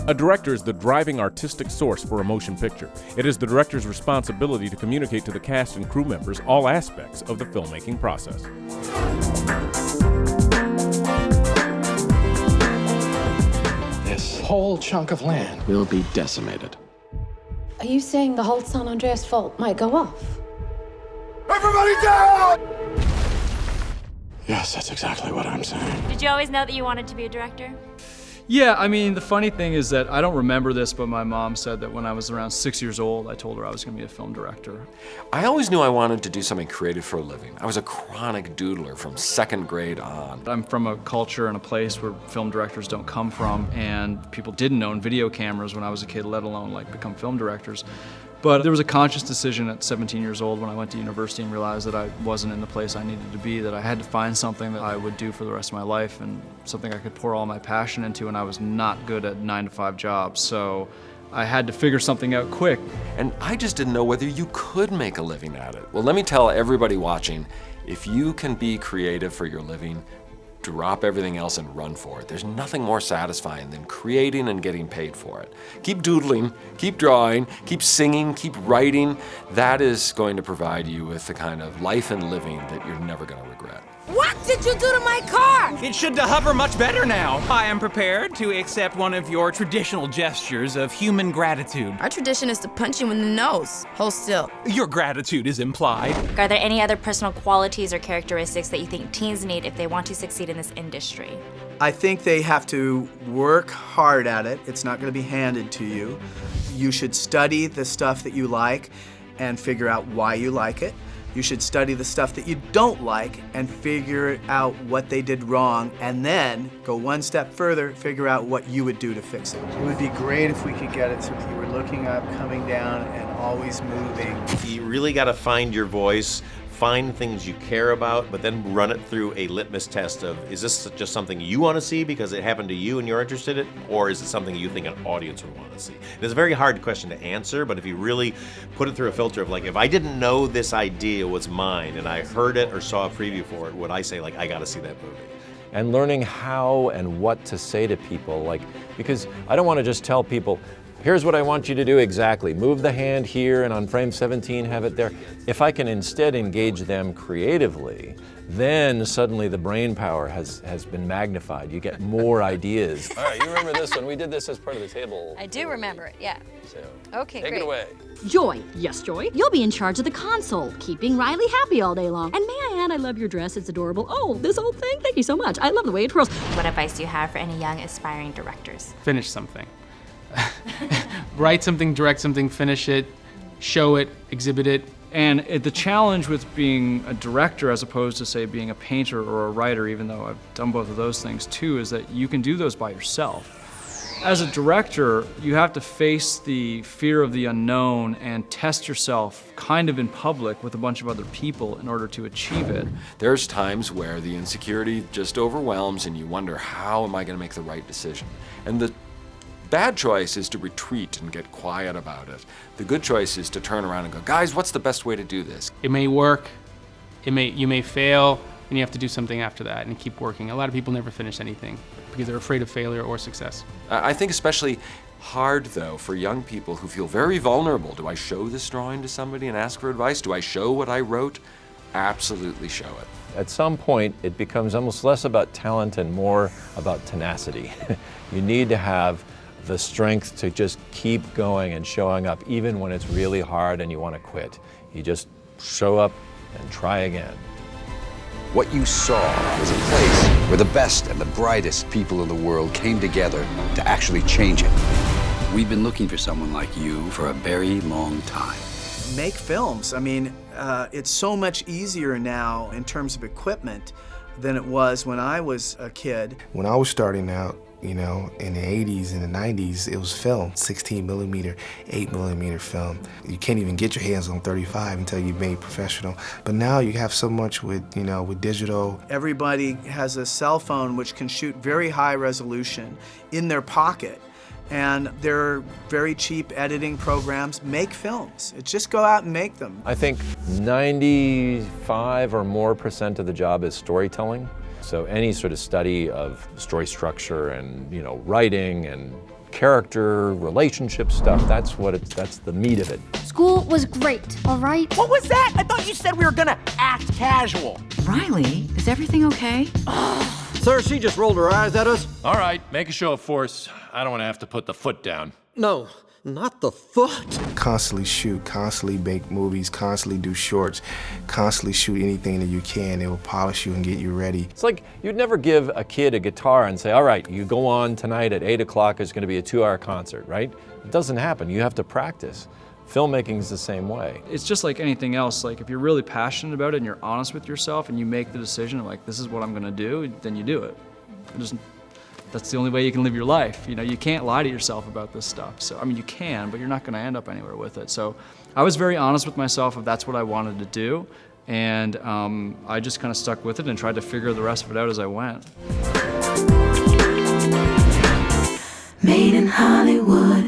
A director is the driving artistic source for a motion picture. It is the director's responsibility to communicate to the cast and crew members all aspects of the filmmaking process. This whole chunk of land will be decimated. Are you saying the whole San Andreas fault might go off? Everybody down! Yes, that's exactly what I'm saying. Did you always know that you wanted to be a director? Yeah, I mean, the funny thing is that I don't remember this, but my mom said that when I was around 6 years old, I told her I was going to be a film director. I always knew I wanted to do something creative for a living. I was a chronic doodler from second grade on. I'm from a culture and a place where film directors don't come from, and people didn't own video cameras when I was a kid, let alone like become film directors. But there was a conscious decision at 17 years old when I went to university and realized that I wasn't in the place I needed to be, that I had to find something that I would do for the rest of my life and something I could pour all my passion into, and I was not good at 9-to-5 jobs. So I had to figure something out quick. And I just didn't know whether you could make a living at it. Well, let me tell everybody watching, if you can be creative for your living, drop everything else and run for it. There's nothing more satisfying than creating and getting paid for it. Keep doodling, keep drawing, keep singing, keep writing. That is going to provide you with the kind of life and living that you're never going to regret. What did you do to my car? It should hover much better now. I am prepared to accept one of your traditional gestures of human gratitude. Our tradition is to punch you in the nose. Hold still. Your gratitude is implied. Are there any other personal qualities or characteristics that you think teens need if they want to succeed in this industry? I think they have to work hard at it. It's not going to be handed to you. You should study the stuff that you like and figure out why you like it. You should study the stuff that you don't like and figure out what they did wrong, and then go one step further, figure out what you would do to fix it. It would be great if we could get it so that you were looking up, coming down, and always moving. You really got to find your voice, find things you care about, but then run it through a litmus test of, is this just something you want to see because it happened to you and you're interested in it, or is it something you think an audience would want to see? It's a very hard question to answer, but if you really put it through a filter of like, if I didn't know this idea was mine and I heard it or saw a preview for it, would I say like, I got to see that movie? And learning how and what to say to people, like, because I don't want to just tell people, here's what I want you to do exactly. Move the hand here, and on frame 17, have it there. If I can instead engage them creatively, then suddenly the brain power has been magnified. You get more ideas. All right, you remember this one. We did this as part of the table. I do remember it, yeah. So, okay, take great. it away. Joy. Yes, Joy? You'll be in charge of the console, keeping Riley happy all day long. And may I add, I love your dress. It's adorable. Oh, this old thing? Thank you so much. I love the way it twirls. What advice do you have for any young aspiring directors? Finish something. Write something, direct something, finish it, show it, exhibit it. And the challenge with being a director as opposed to, say, being a painter or a writer, even though I've done both of those things too, is that you can do those by yourself. As a director, you have to face the fear of the unknown and test yourself kind of in public with a bunch of other people in order to achieve it. There's times where the insecurity just overwhelms and you wonder, how am I going to make the right decision? And the bad choice is to retreat and get quiet about it. The good choice is to turn around and go, guys, what's the best way to do this? It may work, you may fail, and you have to do something after that and keep working. A lot of people never finish anything because they're afraid of failure or success. I think especially hard, though, for young people who feel very vulnerable. Do I show this drawing to somebody and ask for advice? Do I show what I wrote? Absolutely show it. At some point, it becomes almost less about talent and more about tenacity. You need to have the strength to just keep going and showing up even when it's really hard and you want to quit. You just show up and try again. What you saw was a place where the best and the brightest people in the world came together to actually change it. We've been looking for someone like you for a very long time. Make films. I mean, it's so much easier now in terms of equipment than it was when I was a kid. When I was starting out, you know, in the 80s and the 90s, it was film, 16 millimeter, 8 millimeter film. You can't even get your hands on 35 until you made professional. But now you have so much with, you know, with digital. Everybody has a cell phone which can shoot very high resolution in their pocket. And there are very cheap editing programs. Make films. It's just go out and make them. I think 95% or more of the job is storytelling. So any sort of study of story structure and, you know, writing and character, relationship stuff. That's the meat of it. School was great, all right? What was that? I thought you said we were gonna act casual. Riley, is everything okay? Sir, she just rolled her eyes at us. All right, make a show of force. I don't want to have to put the foot down. No, not the foot. Constantly shoot, constantly make movies, constantly do shorts, constantly shoot anything that you can. It will polish you and get you ready. It's like you'd never give a kid a guitar and say, all right, you go on tonight at 8 o'clock, there's going to be a 2-hour concert, right? It doesn't happen. You have to practice. Filmmaking is the same way. It's just like anything else. Like if you're really passionate about it and you're honest with yourself and you make the decision of like, this is what I'm gonna do, then you do it. That's the only way you can live your life. You know, you can't lie to yourself about this stuff. So, I mean, you can, but you're not gonna end up anywhere with it. So I was very honest with myself if that's what I wanted to do. And I just kind of stuck with it and tried to figure the rest of it out as I went.